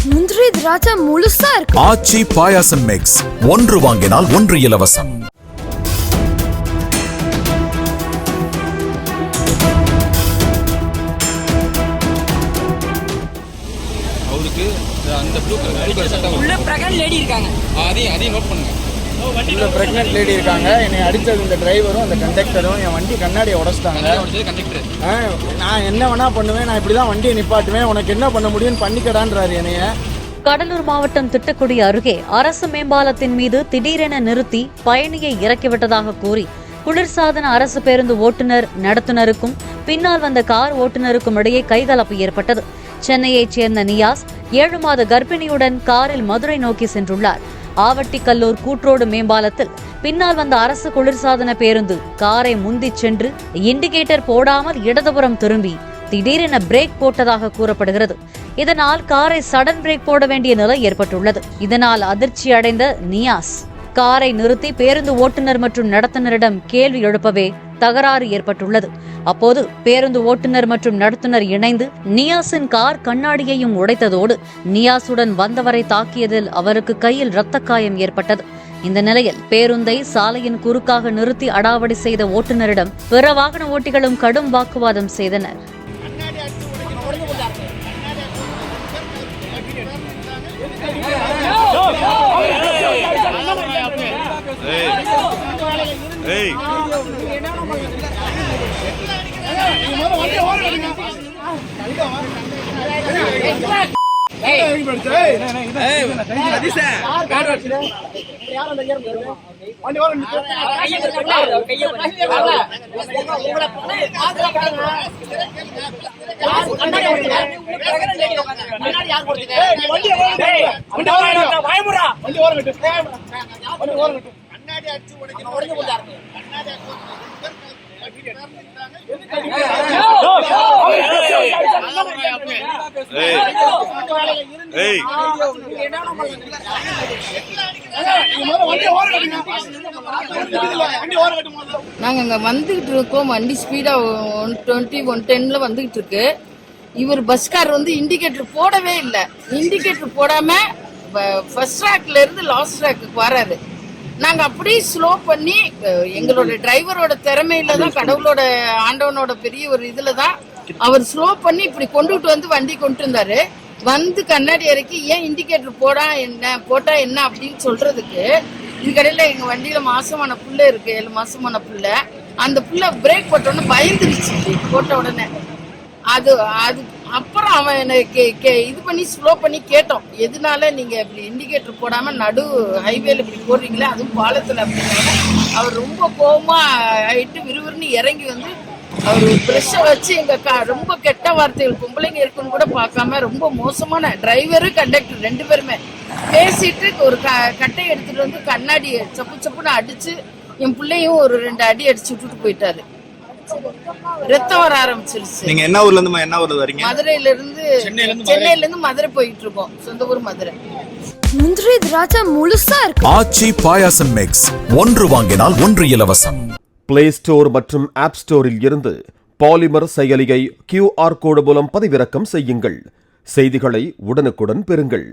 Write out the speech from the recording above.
முந்திரி திராட்சை முழுசா இருக்கு. ஆச்சி பாயாசம் மிக்ஸ், ஒன்று வாங்கினால் ஒன்று இலவசம். அவருக்கு அந்த ப்ளூ கலர் சட்டை உள்ள பிரெக்னன்ட் லேடி இருக்காங்க. அதையும் நோட் பண்ணுங்க. உள்ள பிரெக்னன்ட் லேடி இருக்காங்க. என்னை அடித்தது இந்த டிரைவரும் அந்த கண்டக்டரும். என் வண்டி கண்ணாடியை உடச்சிட்டாங்க. நான் என்ன வேணா பண்ணுவேன், நான் இப்படி தான் வண்டியை நிப்பாட்டுவேன், உனக்கு என்ன பண்ண முடியும்னு பண்ணிக்கடான்றாரு என்னைய. கடலூர் மாவட்டம் திட்டக்குடி அருகே அரசு மேம்பாலத்தின் மீது திடீரென நிறுத்தி பயணியை இறக்கிவிட்டதாக கூறி குளிர்சாதன அரசு பேருந்து ஓட்டுநர் நடத்துனருக்கும் பின்னால் வந்த கார் ஓட்டுநருக்கும் இடையே கைகலப்பு ஏற்பட்டது. சென்னையைச் சேர்ந்த நியாஸ் 7 மாத கர்ப்பிணியுடன் காரில் மதுரை நோக்கி சென்றுள்ளார். ஆவட்டிக்கல்லூர் கூட்ரோடு மேம்பாலத்தில் பின்னால் வந்த அரசு குளிர்சாதன பேருந்து காரை முந்திச் சென்று இண்டிகேட்டர் போடாமல் இடதுபுறம் திரும்பி திடீரென பிரேக் போட்டதாக கூறப்படுகிறது. இதனால் காரை சடன் பிரேக் போட வேண்டிய நிலை ஏற்பட்டுள்ளது. இதனால் அதிர்ச்சி அடைந்த நியாஸ் காரை நிறுத்தி பேருந்து ஓட்டுநர் மற்றும் நடத்துனரிடம் கேள்வி எழுப்பவே தகராறு ஏற்பட்டுள்ளது. அப்போது பேருந்து ஓட்டுநர் மற்றும் நடத்துனர் இணைந்து நியாஸின் கார் கண்ணாடியையும் உடைத்ததோடு நியாஸுடன் வந்தவரை தாக்கியதில் அவருக்கு கையில் இரத்த காயம் ஏற்பட்டது. இந்த நிலையில் பேருந்தை சாலையின் குறுக்காக நிறுத்தி அடாவடி செய்த ஓட்டுநரிடம் பிற வாகன ஓட்டிகளும் கடும் வாக்குவாதம் செய்தனர். நாங்க அங்க வந்துகிட்டு இருக்கோம். வண்டி ஸ்பீடா 120 110ல வந்துகிட்டு இருக்கு. இவர் பஸ்கார் வந்து இண்டிகேட்டர் போடவே இல்லை. இண்டிகேட்டர் போடாம ஃபர்ஸ்ட் ட்ராக்ல இருந்து லாஸ்ட் ட்ராக்கு வராரு. நாங்க அப்படியே ஸ்லோ பண்ணி எங்களோட டிரைவரோட திறமையில தான், கடவுளோட ஆண்டவனோட பெரிய ஒரு இதுல தான் அவர் ஸ்லோ பண்ணி இப்படி கொண்டுட்டு வந்து வண்டி கொண்டு இருந்தாரு. வந்து கண்ணாடி இறக்கி ஏன் இண்டிகேட்டர் போட்டா என்ன அப்படின்னு சொல்றதுக்கு, இதுக்கடையில எங்க வண்டியில மாசமான புள்ள இருக்கு, 7 மாசமான புள்ள. அந்த புள்ள பிரேக் போட்டோன்னு பயந்துருச்சு. போட்ட உடனே அது அப்புறம் அவன் இது பண்ணி ஸ்லோ பண்ணி கேட்டோம், எதனால நீங்க இப்படி இண்டிகேட்டர் போடாம நடு ஹைவேல இப்படி போடுறீங்களே, அதுவும் பாலத்துல அப்படின்னால அவர் ரொம்ப கோவமா ஆயிட்டு விறுவிறுன்னு இறங்கி வந்து அவர் பிரஷை வச்சு எங்க ரொம்ப கெட்ட வார்த்தைகள், பொம்பளைங்க இருக்குன்னு கூட பார்க்காம ரொம்ப மோசமான டிரைவரு கண்டக்டர் 2 பேருமே பேசிட்டு ஒரு கட்டை எடுத்துட்டு வந்து கண்ணாடியை சப்புன்னு அடிச்சு என் பிள்ளையும் ஒரு 2 அடி அடிச்சு விட்டுட்டு போயிட்டாரு. ரத்தம் வர ஆரம்பிச்சிருச்சு. நீங்க என்ன ஊர்ல இருந்து வரீங்க? மதுரையில இருந்து மதுரை போயிட்டு இருக்கோம். சொந்த ஊர் மதுரை. முந்திரி திராட்சை முழுசா இருக்கு. ஆச்சி பாயாசம் மிக்ஸ், ஒன்று வாங்கினால் ஒன்று இலவசம். பிளே ஸ்டோர் மற்றும் ஆப் ஸ்டோரில் இருந்து பாலிமர் செயலியை QR கோடு மூலம் பதிவிறக்கம் செய்யுங்கள். செய்திகளை உடனுக்குடன் பெறுங்கள்.